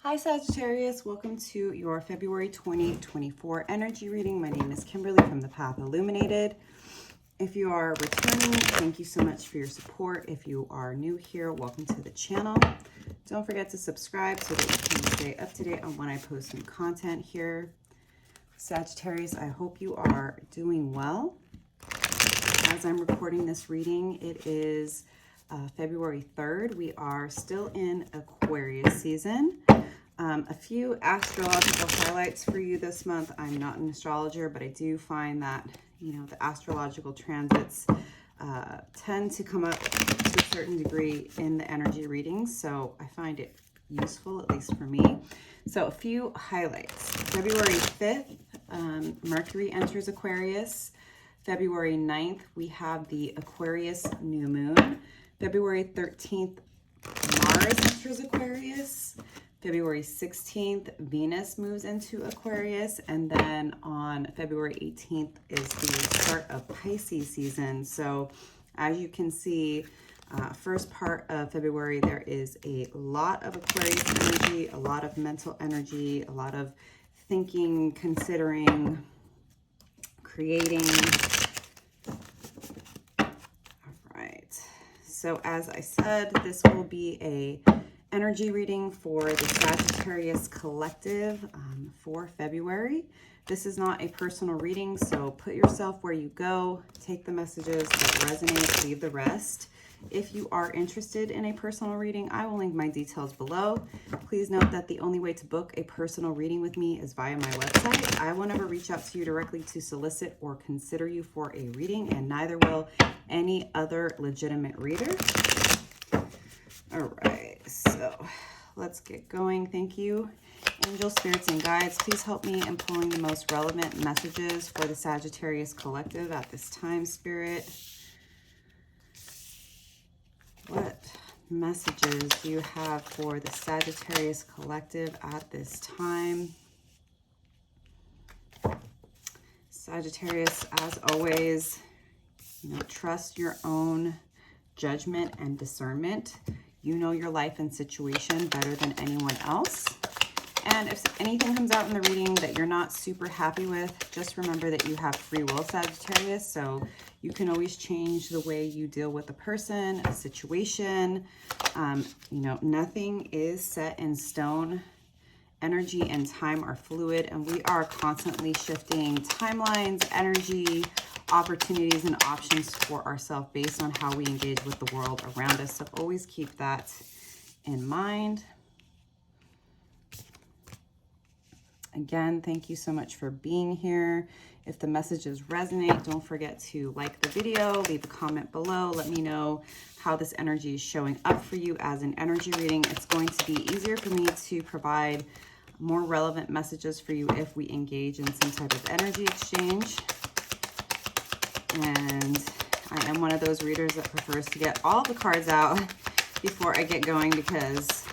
Hi Sagittarius, welcome to your February 2024 energy reading. My name is Kimberly from the Path Illuminated. If you are returning, thank you so much for your support. If you are new here, welcome to the channel. Don't forget to subscribe so that you can stay up to date on when I post new content here. Sagittarius, I hope you are doing well. As I'm recording this reading, it is February 3rd. We are still in Aquarius season. A few astrological highlights for you this month. I'm not an astrologer, but I do find that, the astrological transits tend to come up to a certain degree in the energy readings. So I find it useful, at least for me. So a few highlights. February 5th, Mercury enters Aquarius. February 9th, we have the Aquarius new moon. February 13th, Mars enters Aquarius. February 16th, Venus moves into Aquarius. And then on February 18th is the start of Pisces season. So as you can see, first part of February, there is a lot of Aquarius energy, a lot of mental energy, a lot of thinking, considering, creating. All right. So as I said, this will be a energy reading for the Sagittarius collective for February. This is not a personal reading, so put yourself where you go, take the messages that resonate, leave the rest. If you are interested in a personal reading, I will link my details below. Please note that the only way to book a personal reading with me is via my website. I will never reach out to you directly to solicit or consider you for a reading, and neither will any other legitimate reader. All right, so let's get going. Thank you. Angel, spirits, and guides, please help me in pulling the most relevant messages for the Sagittarius collective at this time, Spirit. What messages do you have for the Sagittarius collective at this time? Sagittarius, as always, trust your own judgment and discernment. You know your life and situation better than anyone else. And if anything comes out in the reading that you're not super happy with, just remember that you have free will, Sagittarius. So you can always change the way you deal with a person, a situation. Nothing is set in stone. Energy and time are fluid, and we are constantly shifting timelines, energy, opportunities, and options for ourselves based on how we engage with the world around us. So always keep that in mind. Again, thank you so much for being here. If the messages resonate, don't forget to like the video, leave a comment below. Let me know how this energy is showing up for you as an energy reading. It's going to be easier for me to provide more relevant messages for you if we engage in some type of energy exchange. And I am one of those readers that prefers to get all the cards out before I get going, because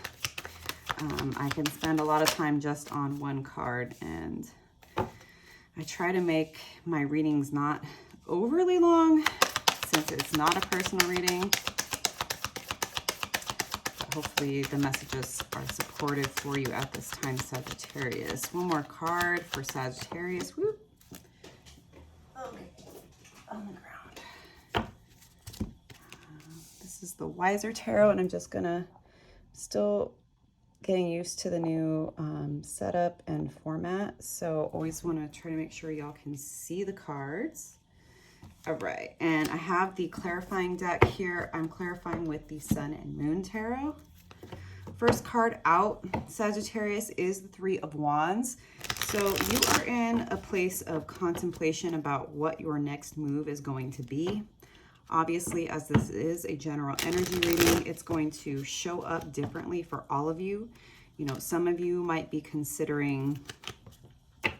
I can spend a lot of time just on one card, and I try to make my readings not overly long since it's not a personal reading. But hopefully the messages are supportive for you at this time, Sagittarius. One more card for Sagittarius. Whoop. Okay, on the ground. This is the Wiser Tarot, and I'm just gonna still getting used to the new setup and format. So always want to try to make sure y'all can see the cards. All right, and I have the clarifying deck here. I'm clarifying with the Sun and Moon Tarot. First card out, Sagittarius, is the Three of Wands. So you are in a place of contemplation about what your next move is going to be. Obviously, as this is a general energy reading, it's going to show up differently for all of you. Some of you might be considering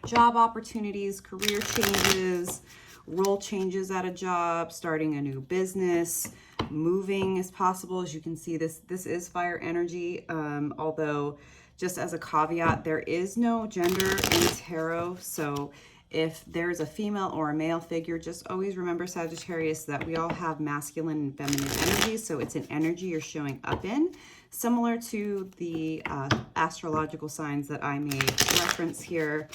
job opportunities, career changes, role changes at a job, starting a new business, moving is possible. As you can see, this is fire energy, although just as a caveat, there is no gender in tarot. So if there's a female or a male figure, just always remember, Sagittarius, that we all have masculine and feminine energy. So it's an energy you're showing up in. similar to the astrological signs that I made reference here.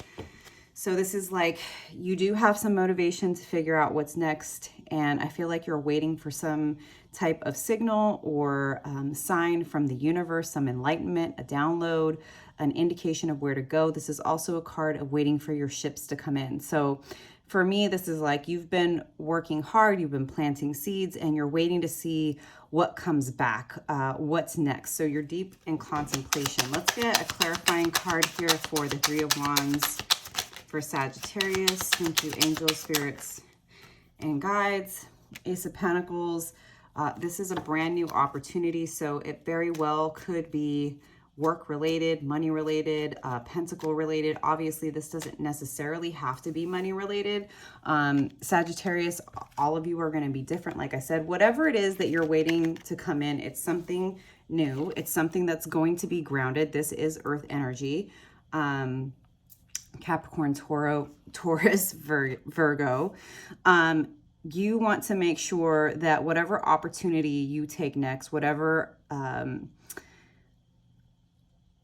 So this is like, you do have some motivation to figure out what's next. And I feel like you're waiting for some type of signal or sign from the universe, some enlightenment, a download, an indication of where to go. This is also a card of waiting for your ships to come in. So for me, this is like you've been working hard, you've been planting seeds, and you're waiting to see what comes back, what's next. So you're deep in contemplation. Let's get a clarifying card here for the Three of Wands for Sagittarius. Thank you, angels, spirits, and guides. Ace of Pentacles. This is a brand new opportunity, so it very well could be work-related, money-related, pentacle-related. Obviously, this doesn't necessarily have to be money-related. Sagittarius, all of you are going to be different. Like I said, whatever it is that you're waiting to come in, it's something new. It's something that's going to be grounded. This is Earth energy. Capricorn, Taurus, Virgo. You want to make sure that whatever opportunity you take next, whatever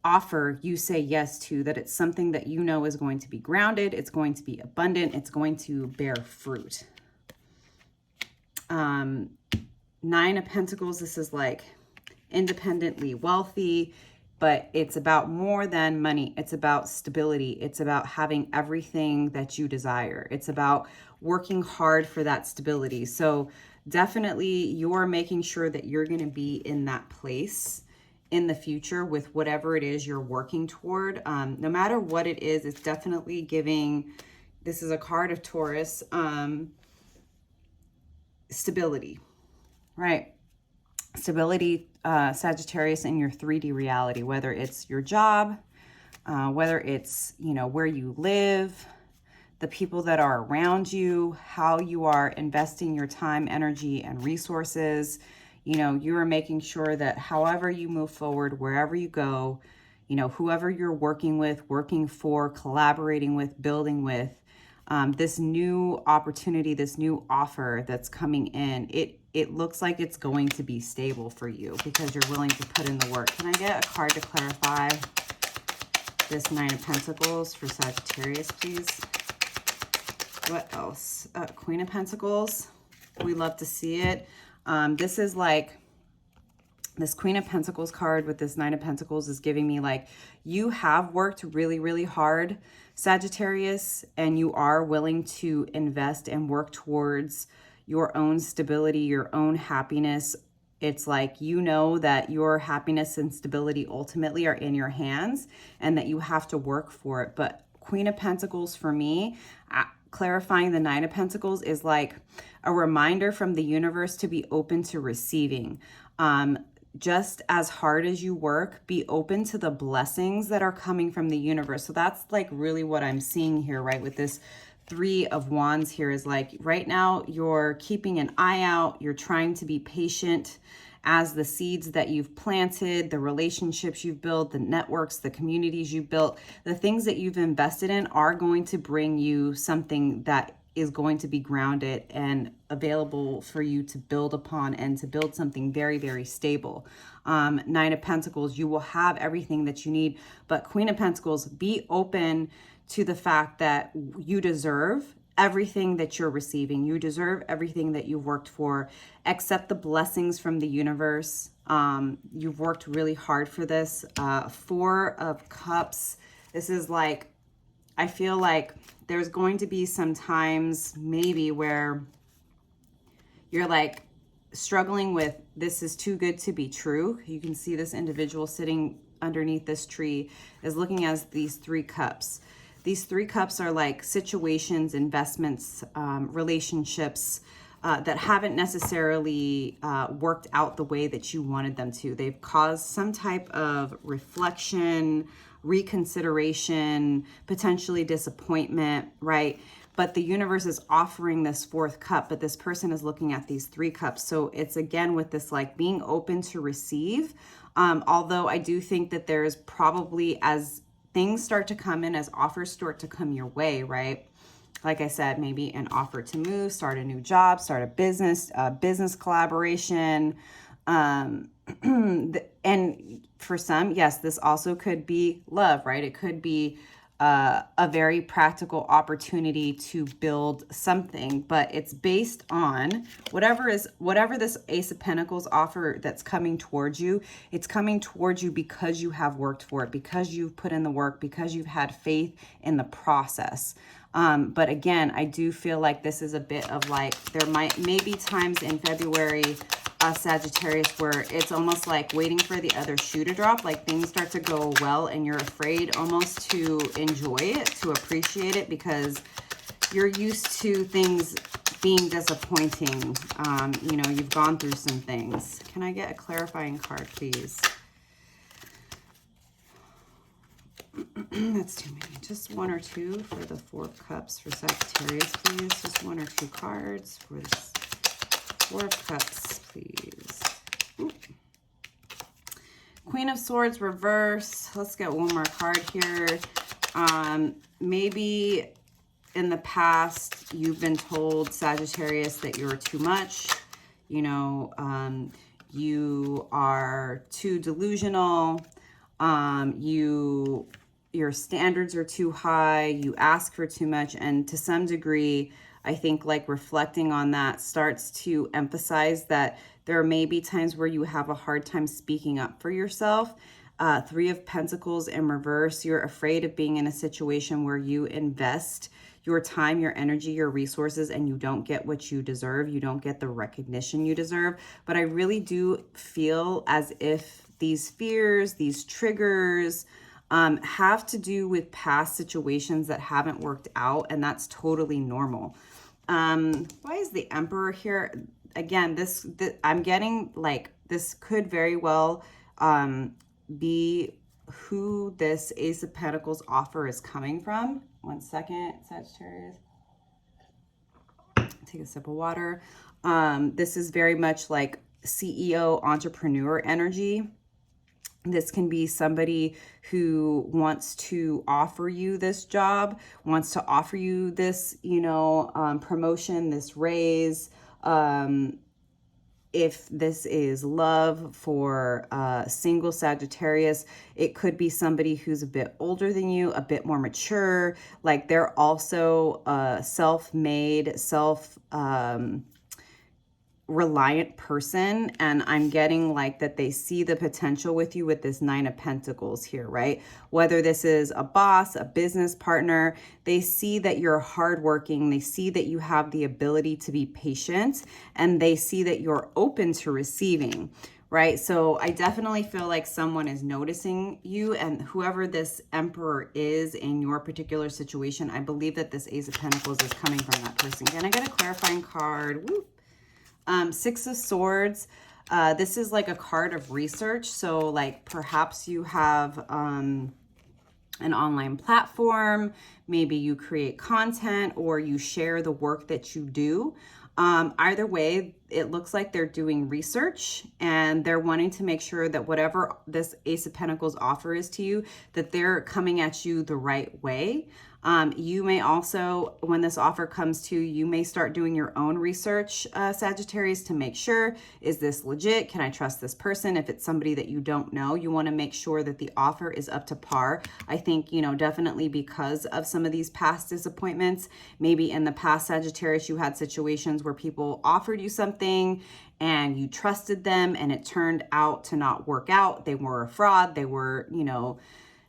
offer you say yes to, that it's something that you know is going to be grounded, it's going to be abundant, it's going to bear fruit. Nine of Pentacles, this is like independently wealthy, but it's about more than money. It's about stability. It's about having everything that you desire. It's about working hard for that stability. So definitely you're making sure that you're going to be in that place in the future with whatever it is you're working toward. No matter what it is, it's definitely giving, this is a card of Taurus, stability, right? Stability, Sagittarius, in your 3D reality, whether it's your job, whether it's, you know, where you live, the people that are around you, how you are investing your time, energy, and resources. You know, you are making sure that however you move forward, wherever you go, you know, whoever you're working with, working for, collaborating with, building with, this new opportunity, this new offer that's coming in, it looks like it's going to be stable for you because you're willing to put in the work. Can I get a card to clarify this Nine of Pentacles for Sagittarius, please? What else? Queen of Pentacles. We love to see it. This is like, this Queen of Pentacles card with this Nine of Pentacles is giving me like, you have worked really, really hard, Sagittarius, and you are willing to invest and work towards your own stability, your own happiness. It's like, you know that your happiness and stability ultimately are in your hands and that you have to work for it. But Queen of Pentacles for me, clarifying the Nine of Pentacles, is like a reminder from the universe to be open to receiving. Just as hard as you work, be open to the blessings that are coming from the universe. So that's like really what I'm seeing here, right? With this Three of Wands here is like, right now you're keeping an eye out. You're trying to be patient as the seeds that you've planted, the relationships you've built, the networks, the communities you've built, the things that you've invested in are going to bring you something that is going to be grounded and available for you to build upon and to build something very, very stable. Nine of Pentacles, you will have everything that you need. But Queen of Pentacles, be open to the fact that you deserve everything that you're receiving. You deserve everything that you've worked for. Accept the blessings from the universe. You've worked really hard for this. Four of Cups. This is like, I feel like there's going to be some times maybe where you're like struggling with, this is too good to be true. You can see this individual sitting underneath this tree is looking at these 3 cups. These 3 cups are like situations, investments, relationships that haven't necessarily worked out the way that you wanted them to. They've caused some type of reflection, reconsideration, potentially disappointment, right? But the universe is offering this 4th cup, but this person is looking at these 3 cups. So it's again with this like being open to receive. Although I do think that there's probably, as things start to come in, as offers start to come your way, right? Like I said, maybe an offer to move, start a new job, start a business collaboration, And for some, yes, this also could be love, right? It could be a very practical opportunity to build something, but it's based on whatever this Ace of Pentacles offer that's coming towards you. It's coming towards you because you have worked for it, because you've put in the work, because you've had faith in the process. But again, I do feel like this is a bit of like, there may be times in February, Sagittarius, where it's almost like waiting for the other shoe to drop, like things start to go well and you're afraid almost to enjoy it, to appreciate it, because you're used to things being disappointing. You know, you've gone through some things. Can I get a clarifying card, please? That's too many. Just one or two for the Four of Cups for Sagittarius, please. Just one or two cards for this Four of Cups, please. Ooh. Queen of Swords reverse. Let's get one more card here. Maybe in the past you've been told, Sagittarius, that you're too much. You know, you are too delusional. Your standards are too high. You ask for too much. And to some degree, I think like reflecting on that starts to emphasize that there may be times where you have a hard time speaking up for yourself. Three of Pentacles in reverse. You're afraid of being in a situation where you invest your time, your energy, your resources, and you don't get what you deserve. You don't get the recognition you deserve. But I really do feel as if these fears, these triggers, have to do with past situations that haven't worked out, and that's totally normal. Why is the Emperor here? Again, this I'm getting like this could very well be who this Ace of Pentacles offer is coming from. One second, Sagittarius. Take a sip of water. This is very much like CEO, entrepreneur energy. This can be somebody who wants to offer you this job, wants to offer you this, you know, promotion, this raise. If this is love for single Sagittarius, it could be somebody who's a bit older than you, a bit more mature. Like they're also self-made, reliant person, and I'm getting like that they see the potential with you with this Nine of Pentacles here, right? Whether this is a boss, a business partner, they see that you're hardworking, they see that you have the ability to be patient, and they see that you're open to receiving, right? So I definitely feel like someone is noticing you, and whoever this Emperor is in your particular situation, I believe that this Ace of Pentacles is coming from that person. Can I get a clarifying card? Woo. Six of Swords. This is like a card of research. So like perhaps you have an online platform, maybe you create content or you share the work that you do. Either way, it looks like they're doing research and they're wanting to make sure that whatever this Ace of Pentacles offer is to you, that they're coming at you the right way. You may also, when this offer comes to you, you may start doing your own research, Sagittarius, to make sure, is this legit? Can I trust this person? If it's somebody that you don't know, you want to make sure that the offer is up to par. I think, you know, definitely because of some of these past disappointments, maybe in the past, Sagittarius, you had situations where people offered you something and you trusted them and it turned out to not work out. They were a fraud. They were, you know,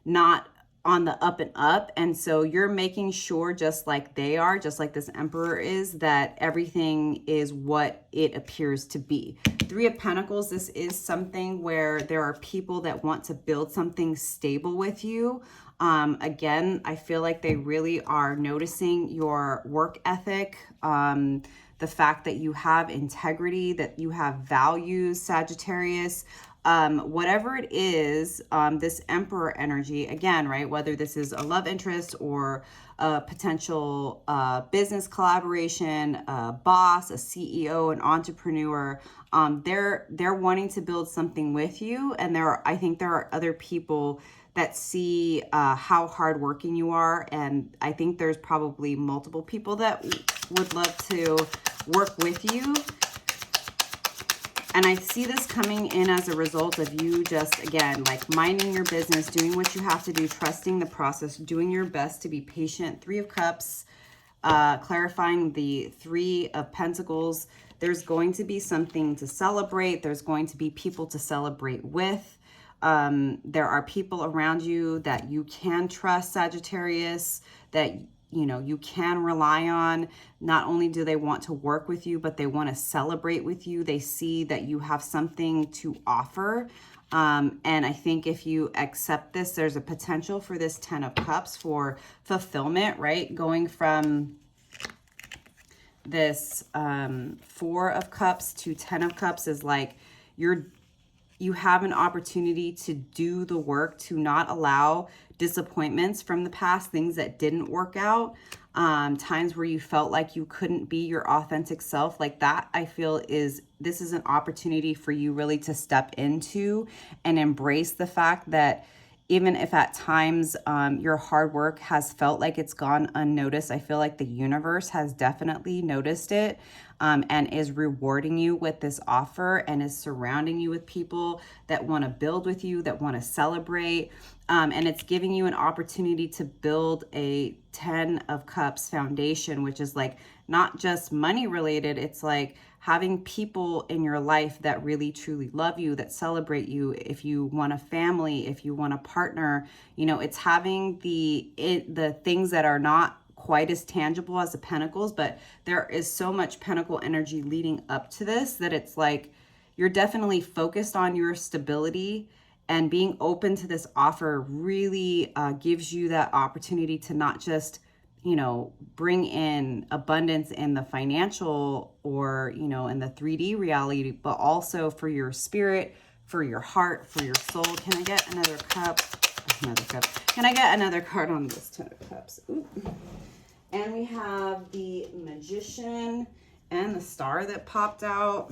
not on the up and up. And so you're making sure, just like they are, just like this Emperor is, that everything is what it appears to be. Three of Pentacles, this is something where there are people that want to build something stable with you. Again, I feel like they really are noticing your work ethic, the fact that you have integrity, that you have values, Sagittarius. Whatever it is, this Emperor energy, again, right, whether this is a love interest or a potential business collaboration, a boss, a CEO, an entrepreneur, they're wanting to build something with you. And I think there are other people that see how hardworking you are. And I think there's probably multiple people that would love to work with you. And I see this coming in as a result of you just, again, like minding your business, doing what you have to do, trusting the process, doing your best to be patient. Three of Cups, clarifying the Three of Pentacles. There's going to be something to celebrate. There's going to be people to celebrate with. There are people around you that you can trust, Sagittarius, that you know you can rely on. Not only do they want to work with you, but they want to celebrate with you. They see that you have something to offer. And I think if you accept this, there's a potential for this 10 of Cups for fulfillment, right? Going from this 4 of Cups to 10 of Cups is like you have an opportunity to do the work, to not allow disappointments from the past, things that didn't work out, times where you felt like you couldn't be your authentic self. Like that, I feel this is an opportunity for you really to step into and embrace the fact that even if at times your hard work has felt like it's gone unnoticed, I feel like the universe has definitely noticed it. And is rewarding you with this offer and is surrounding you with people that want to build with you, that want to celebrate. And it's giving you an opportunity to build a 10 of Cups foundation, which is like not just money related. It's like having people in your life that really truly love you, that celebrate you. If you want a family, if you want a partner, you know, it's having the things that are not quite as tangible as the Pentacles, but there is so much Pentacle energy leading up to this that it's like you're definitely focused on your stability, and being open to this offer really gives you that opportunity to not just, you know, bring in abundance in the financial or, you know, in the 3D reality, but also for your spirit, for your heart, for your soul. Can I get another cup? Another cup. Can I get another card on this 10 of Cups? Ooh. And we have the Magician and the Star that popped out.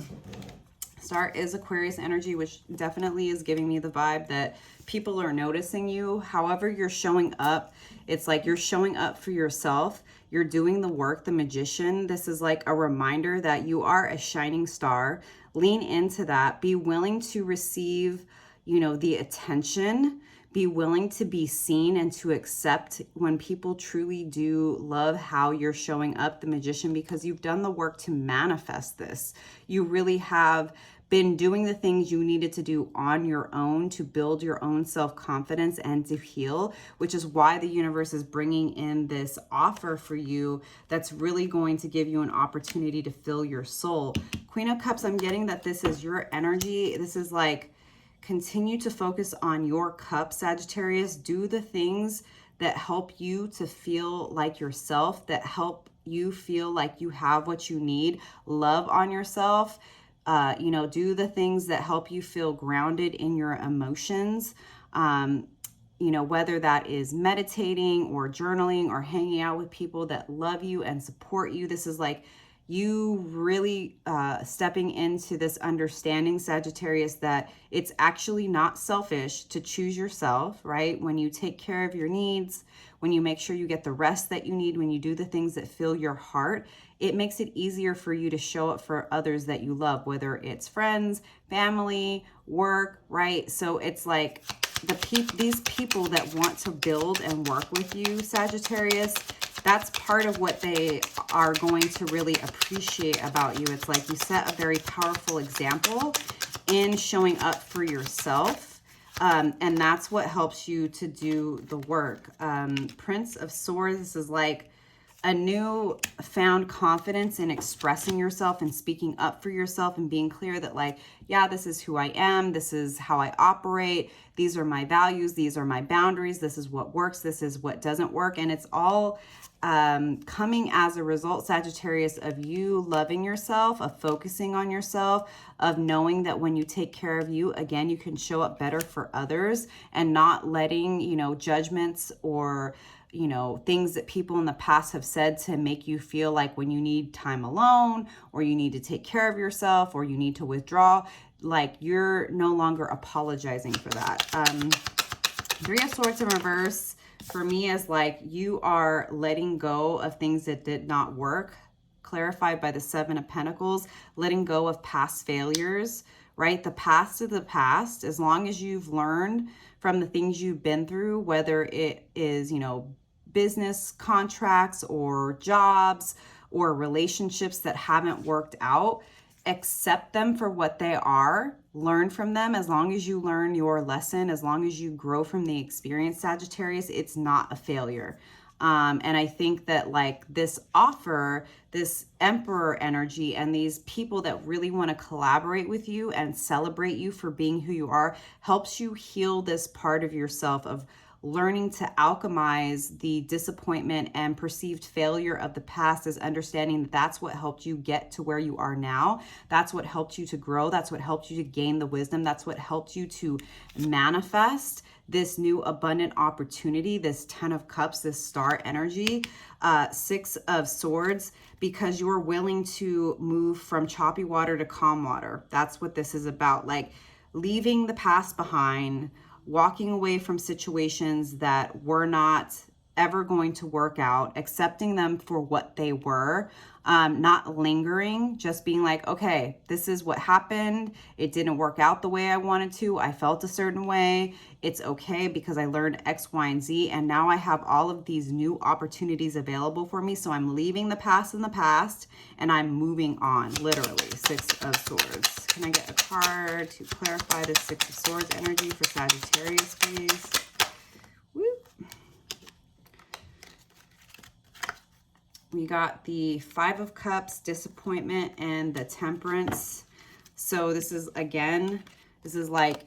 Star is Aquarius energy, which definitely is giving me the vibe that people are noticing you. However you're showing up, it's like you're showing up for yourself. You're doing the work. The Magician, this is like a reminder that you are a shining star. Lean into that. Be willing to receive, you know, the attention. Be willing to be seen and to accept when people truly do love how you're showing up, the Magician, because you've done the work to manifest this. You really have been doing the things you needed to do on your own to build your own self-confidence and to heal, which is why the universe is bringing in this offer for you that's really going to give you an opportunity to fill your soul. Queen of Cups, I'm getting that this is your energy. This is like, continue to focus on your cup, Sagittarius. Do the things that help you to feel like yourself, that help you feel like you have what you need. Love on yourself. You know, do the things that help you feel grounded in your emotions. You know, whether that is meditating or journaling or hanging out with people that love you and support you. This is like you really stepping into this understanding, Sagittarius, that it's actually not selfish to choose yourself, right? When you take care of your needs, when you make sure you get the rest that you need, when you do the things that fill your heart, it makes it easier for you to show up for others that you love, whether it's friends, family, work, right? So it's like these people that want to build and work with you, Sagittarius, that's part of what they are going to really appreciate about you. It's like you set a very powerful example in showing up for yourself. And that's what helps you to do the work. Prince of Swords, this is like a new found confidence in expressing yourself and speaking up for yourself and being clear that like, yeah, this is who I am. This is how I operate. These are my values. These are my boundaries. This is what works. This is what doesn't work. And it's all coming as a result, Sagittarius, of you loving yourself, of focusing on yourself, of knowing that when you take care of you, again, you can show up better for others and not letting, you know, judgments or, you know, things that people in the past have said to make you feel like when you need time alone or you need to take care of yourself or you need to withdraw, like you're no longer apologizing for that. Three of Swords in reverse for me is like you are letting go of things that did not work, clarified by the Seven of Pentacles, letting go of past failures, right? The past is the past. As long as you've learned from the things you've been through, whether it is, you know, business contracts or jobs or relationships that haven't worked out, accept them for what they are, learn from them. As long as you learn your lesson, as long as you grow from the experience, Sagittarius, it's not a failure. And I think that like this offer, this Emperor energy, and these people that really want to collaborate with you and celebrate you for being who you are, helps you heal this part of yourself of learning to alchemize the disappointment and perceived failure of the past, as understanding that that's what helped you get to where you are now. That's what helped you to grow. That's what helped you to gain the wisdom. That's what helped you to manifest this new abundant opportunity, this 10 of Cups, this star energy, 6 of Swords, because you're willing to move from choppy water to calm water. That's what this is about. Like leaving the past behind, walking away from situations that were not ever going to work out, accepting them for what they were, not lingering, just being like, okay, this is what happened. It didn't work out the way I wanted to. I felt a certain way. It's okay because I learned X, Y, and Z. And now I have all of these new opportunities available for me. So I'm leaving the past in the past and I'm moving on, literally. 6 of Swords. Can I get a card to clarify the 6 of Swords energy for Sagittarius, please? Woo. We got the 5 of Cups, disappointment, and the Temperance. So this is, again, this is like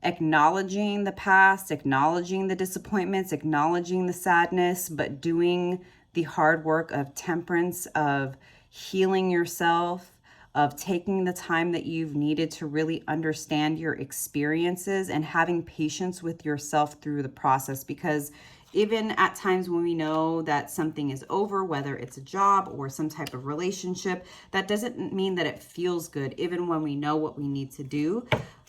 acknowledging the past, acknowledging the disappointments, acknowledging the sadness, but doing the hard work of temperance, of healing yourself, of taking the time that you've needed to really understand your experiences and having patience with yourself through the process. Because even at times when we know that something is over, whether it's a job or some type of relationship, that doesn't mean that it feels good. Even when we know what we need to do,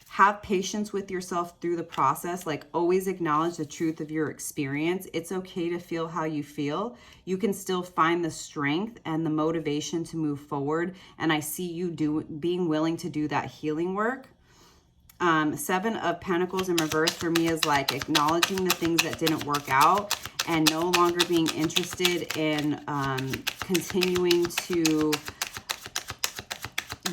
have patience with yourself through the process. Like always acknowledge the truth of your experience. It's okay to feel how you feel. You can still find the strength and the motivation to move forward. And I see you being willing to do that healing work. 7 of Pentacles in reverse for me is like acknowledging the things that didn't work out and no longer being interested in continuing to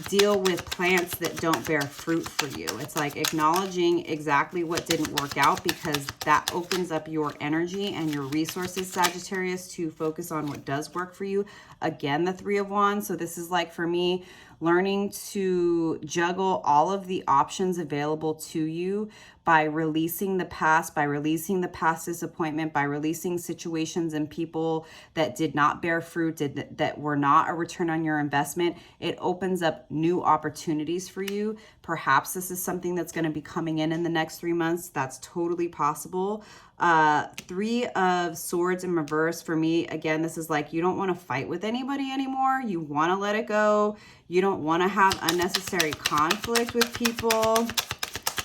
deal with plants that don't bear fruit for you. It's like acknowledging exactly what didn't work out, because that opens up your energy and your resources, Sagittarius, to focus on what does work for you. Again, the 3 of Wands. So this is like for me, learning to juggle all of the options available to you by releasing the past, by releasing the past disappointment, by releasing situations and people that did not bear fruit, that were not a return on your investment. It opens up new opportunities for you. Perhaps this is something that's going to be coming in the next 3 months. That's totally possible. 3 of Swords in reverse for me, again, this is like you don't want to fight with anybody anymore. You want to let it go. You don't want to have unnecessary conflict with people.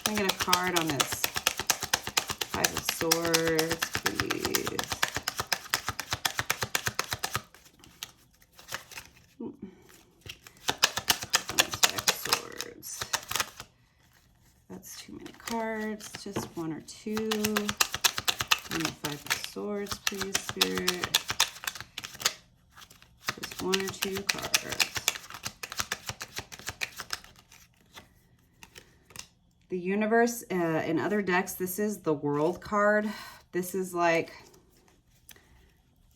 Can I get a card on this 5 of Swords, please? On this 5 of Swords. That's too many cards. Just 1 or 2. And the 5 of Swords, please, Spirit. Just 1 or 2 cards. The Universe, in other decks, this is the World card. This is like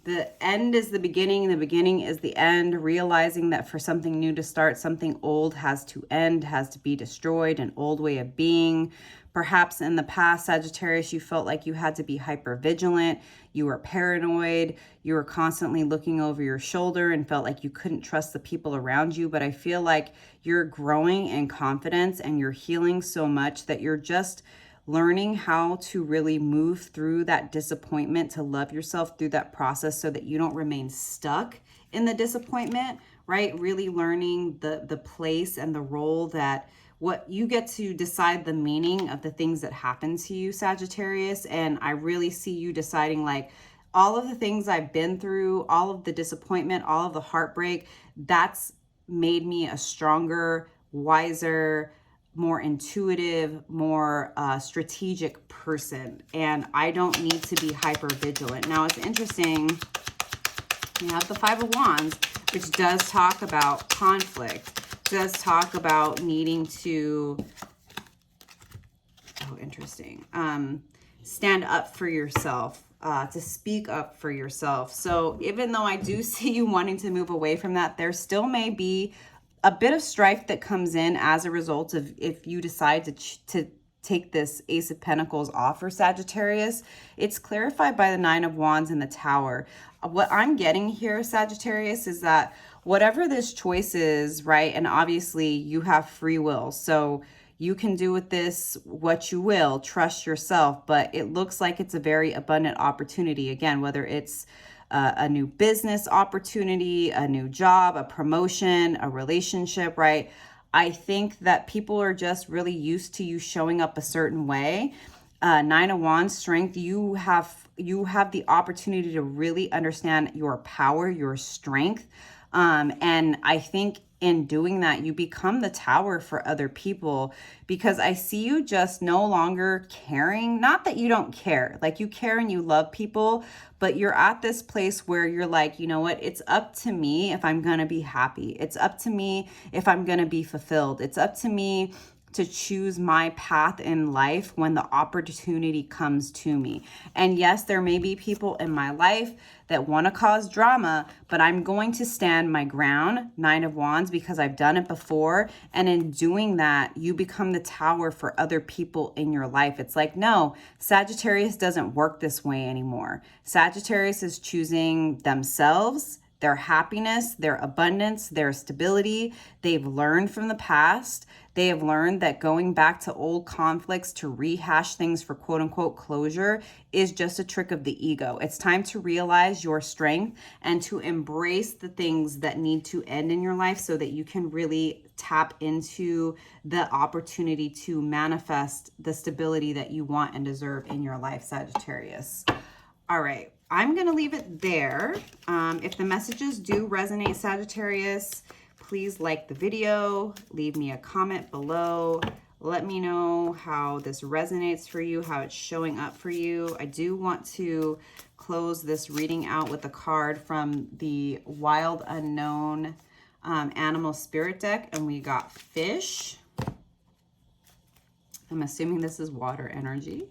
the end is the beginning is the end, realizing that for something new to start, something old has to end, has to be destroyed, an old way of being. Perhaps in the past, Sagittarius, you felt like you had to be hyper vigilant, you were paranoid, you were constantly looking over your shoulder and felt like you couldn't trust the people around you. But I feel like you're growing in confidence and you're healing so much that you're just learning how to really move through that disappointment, to love yourself through that process so that you don't remain stuck in the disappointment, right? Really learning the place and the role that what you get to decide the meaning of the things that happen to you, Sagittarius. And I really see you deciding like, all of the things I've been through, all of the disappointment, all of the heartbreak, that's made me a stronger, wiser, more intuitive, more strategic person. And I don't need to be hyper vigilant. Now it's interesting, we have the Five of Wands, which does talk about conflict, does talk about needing to, oh, interesting, stand up for yourself, to speak up for yourself. So even though I do see you wanting to move away from that, there still may be a bit of strife that comes in as a result of if you decide to take this Ace of Pentacles off for Sagittarius. It's clarified by the Nine of Wands and the Tower. What I'm getting here, Sagittarius, is that whatever this choice is, right, and obviously you have free will, so you can do with this what you will, trust yourself, but it looks like it's a very abundant opportunity. Again, whether it's a new business opportunity, a new job, a promotion, a relationship, right? I think that people are just really used to you showing up a certain way. Nine of Wands, strength, you have the opportunity to really understand your power, your strength. And I think in doing that, you become the tower for other people, because I see you just no longer caring. Not that you don't care, like you care and you love people, but you're at this place where you're like, you know what? It's up to me if I'm going to be happy. It's up to me if I'm going to be fulfilled. It's up to me to choose my path in life when the opportunity comes to me. And yes, there may be people in my life that want to cause drama, but I'm going to stand my ground, Nine of Wands, because I've done it before. And in doing that, you become the tower for other people in your life. It's like, no, Sagittarius doesn't work this way anymore. Sagittarius is choosing themselves, their happiness, their abundance, their stability. They've learned from the past. They have learned that going back to old conflicts to rehash things for quote unquote closure is just a trick of the ego. It's time to realize your strength and to embrace the things that need to end in your life so that you can really tap into the opportunity to manifest the stability that you want and deserve in your life, Sagittarius. All right, I'm going to leave it there. If the messages do resonate, Sagittarius, please like the video, leave me a comment below. Let me know how this resonates for you, how it's showing up for you. I do want to close this reading out with a card from the Wild Unknown Animal Spirit deck, and we got fish. I'm assuming this is water energy.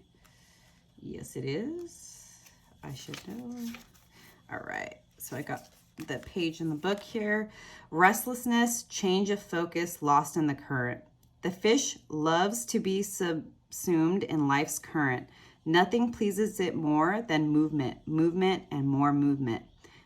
Yes, it is. I should know. All right, so I got the page in the book here. Restlessness, change of focus, lost in the current. The fish loves to be subsumed in life's current. Nothing pleases it more than movement, and more movement.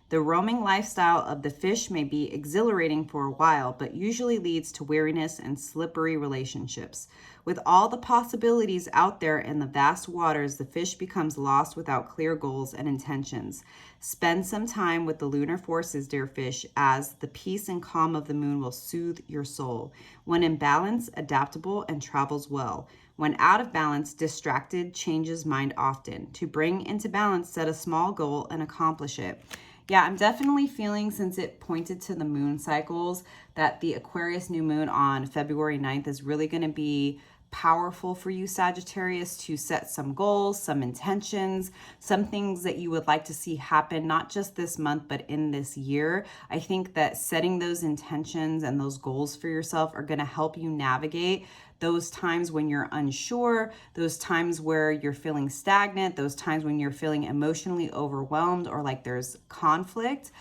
The roaming lifestyle of the fish may be exhilarating for a while, but usually leads to weariness and slippery relationships. With all the possibilities out there in the vast waters, the fish becomes lost without clear goals and intentions. Spend some time with the lunar forces, dear fish, as the peace and calm of the moon will soothe your soul. When in balance, adaptable and travels well. When out of balance, distracted, changes mind often. To bring into balance, set a small goal and accomplish it. Yeah, I'm definitely feeling, since it pointed to the moon cycles, that the Aquarius new moon on February 9th is really going to be powerful for you, Sagittarius, to set some goals, some intentions, some things that you would like to see happen, not just this month, but in this year. I think that setting those intentions and those goals for yourself are going to help you navigate those times when you're unsure, those times where you're feeling stagnant, those times when you're feeling emotionally overwhelmed or like there's conflict.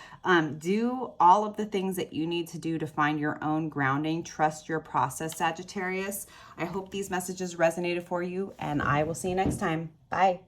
Do all of the things that you need to do to find your own grounding. Trust your process, Sagittarius. I hope these messages resonated for you, and I will see you next time. Bye.